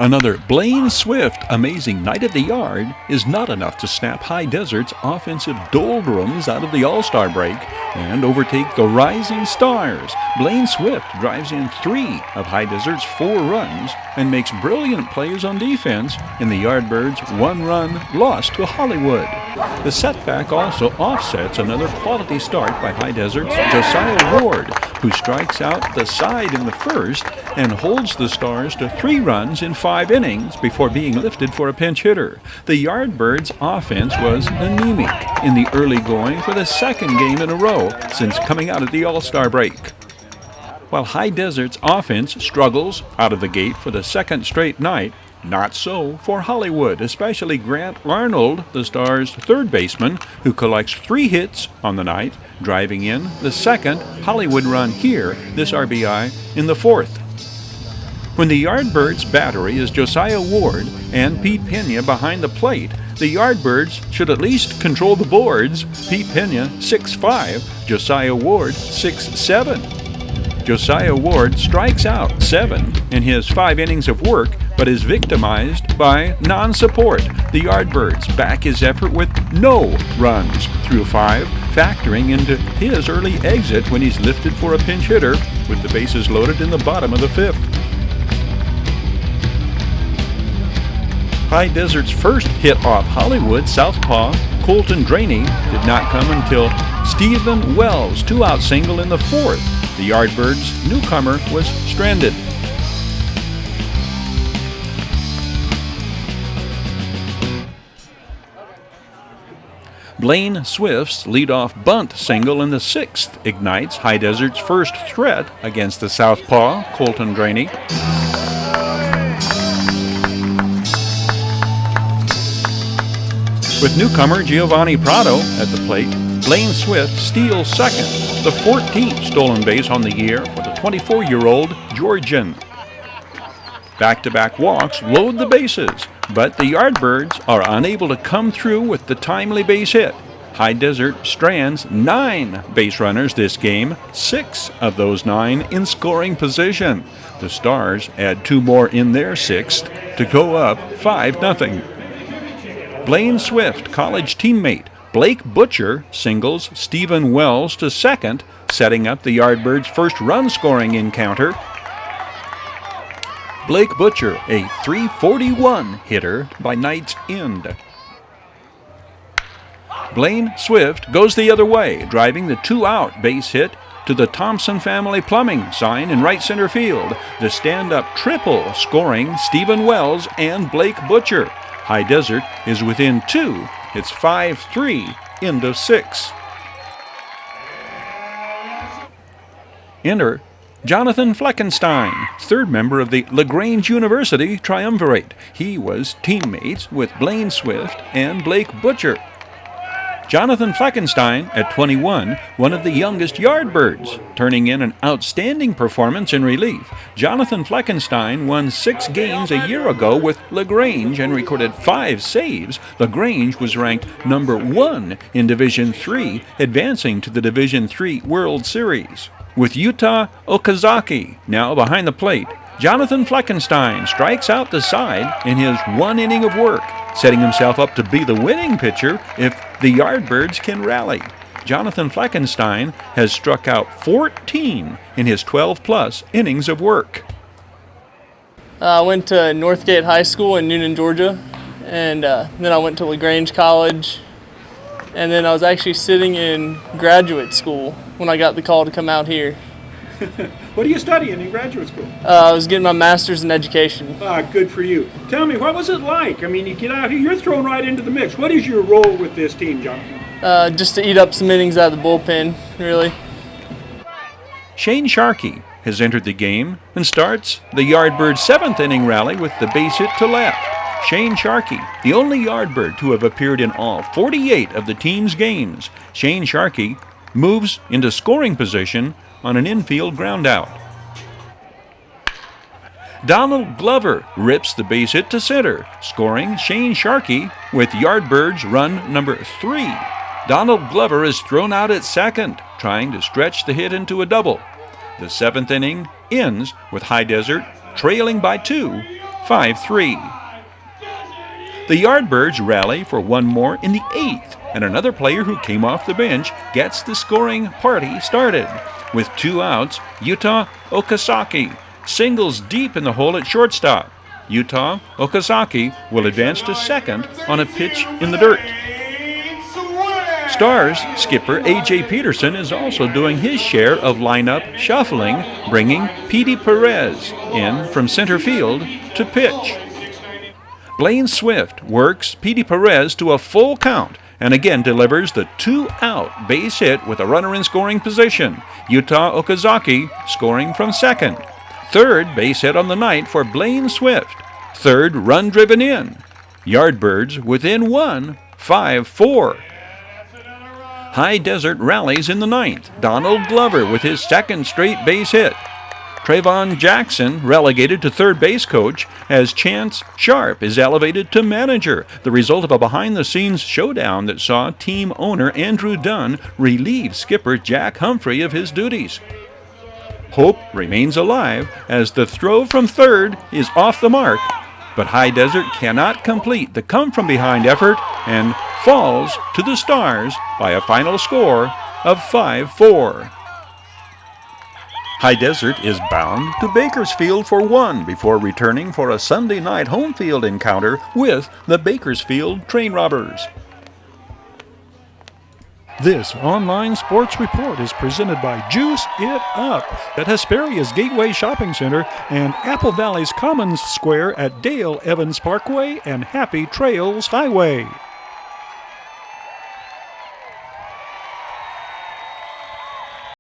Another Blane Swift amazing night at the yard is not enough to snap High Desert's offensive doldrums out of the All-Star break and overtake the Rising Stars. Blane Swift drives in 3 of High Desert's 4 runs and makes brilliant plays on defense in the Yardbirds' 1-run loss to Hollywood. The setback also offsets another quality start by High Desert's Josiah Ward, who strikes out the side in the first and holds the Stars to 3 runs in 5 innings before being lifted for a pinch hitter. The Yardbirds' offense was anemic in the early going for the 2nd game in a row since coming out of the All-Star break. While High Desert's offense struggles out of the gate for the 2nd straight night, not so for Hollywood, especially Grant Arnold, the Stars' 3rd baseman, who collects 3 hits on the night, driving in the 2nd Hollywood run here, this RBI in the 4th. When the Yardbirds' battery is Josiah Ward and Pete Pena behind the plate, the Yardbirds should at least control the boards. Pete Pena 6'5", Josiah Ward 6'7". Josiah Ward strikes out 7 in his 5 innings of work, but is victimized by non-support. The Yardbirds back his effort with no runs through 5, factoring into his early exit when he's lifted for a pinch hitter with the bases loaded in the bottom of the 5th. High Desert's first hit off Hollywood southpaw Colton Draney did not come until Stephen Wells' 2-out single in the 4th. The Yardbirds' newcomer was stranded. Blane Swift's leadoff bunt single in the 6th ignites High Desert's first threat against the southpaw Colton Draney. With newcomer Giovanni Prado at the plate, Blane Swift steals 2nd, the 14th stolen base on the year for the 24-year-old Georgian. Back-to-back walks load the bases, but the Yardbirds are unable to come through with the timely base hit. High Desert strands 9 base runners this game, 6 of those 9 in scoring position. The Stars add 2 more in their 6th to go up 5-0. Blane Swift, college teammate Blake Butcher singles Stephen Wells to 2nd, setting up the Yardbirds' first run-scoring encounter. Blake Butcher, a .341 hitter by night's end. Blane Swift goes the other way, driving the 2-out base hit to the Thompson Family Plumbing sign in right center field. The stand-up triple scoring Stephen Wells and Blake Butcher. High Desert is within 2. It's 5-3, end of 6. Enter Jonathan Fleckenstein, 3rd member of the LaGrange University triumvirate. He was teammates with Blane Swift and Blake Butcher. Jonathan Fleckenstein, at 21, one of the youngest Yardbirds, turning in an outstanding performance in relief. Jonathan Fleckenstein won 6 games a year ago with LaGrange and recorded 5 saves. LaGrange was ranked number 1 in Division III, advancing to the Division III World Series. With Yuta Okazaki now behind the plate, Jonathan Fleckenstein strikes out the side in his 1 inning of work, setting himself up to be the winning pitcher if the Yardbirds can rally. Jonathan Fleckenstein has struck out 14 in his 12-plus innings of work. I went to Northgate High School in Newnan, Georgia, and then I went to LaGrange College, and then I was actually sitting in graduate school when I got the call to come out here. What are you studying in graduate school? I was getting my master's in education. Good for you. Tell me, what was it like? I mean, you get out here, you're thrown right into the mix. What is your role with this team, Jonathan? Just to eat up some innings out of the bullpen, really. Shane Sharkey has entered the game and starts the Yardbirds' 7th inning rally with the base hit to left. Shane Sharkey, the only Yardbird to have appeared in all 48 of the team's games. Shane Sharkey moves into scoring position on an infield groundout. Donald Glover rips the base hit to center, scoring Shane Sharkey with Yardbirds run number 3. Donald Glover is thrown out at 2nd, trying to stretch the hit into a double. The 7th inning ends with High Desert trailing by 2 5-3. The Yardbirds rally for one more in the 8th, and another player who came off the bench gets the scoring party started. With 2 outs, Yuta Okazaki singles deep in the hole at shortstop. Yuta Okazaki will advance to second on a pitch in the dirt. Stars skipper A.J. Peterson is also doing his share of lineup shuffling, bringing Petey Perez in from center field to pitch. Blane Swift works Petey Perez to a full count and again delivers the 2-out base hit with a runner in scoring position. Yuta Okazaki scoring from second. Third base hit on the night for Blane Swift. Third run driven in. Yardbirds within 1, 5-4. High Desert rallies in the 9th. Donald Glover with his second straight base hit. Trayvon Jackson relegated to third base coach as Chance Sharp is elevated to manager, the result of a behind-the-scenes showdown that saw team owner Andrew Dunn relieve skipper Jack Humphrey of his duties. Hope remains alive as the throw from third is off the mark, but High Desert cannot complete the come-from-behind effort and falls to the Stars by a final score of 5-4. High Desert is bound to Bakersfield for one before returning for a Sunday night home field encounter with the Bakersfield Train Robbers. This online sports report is presented by Juice It Up at Hesperia's Gateway Shopping Center and Apple Valley's Commons Square at Dale Evans Parkway and Happy Trails Highway.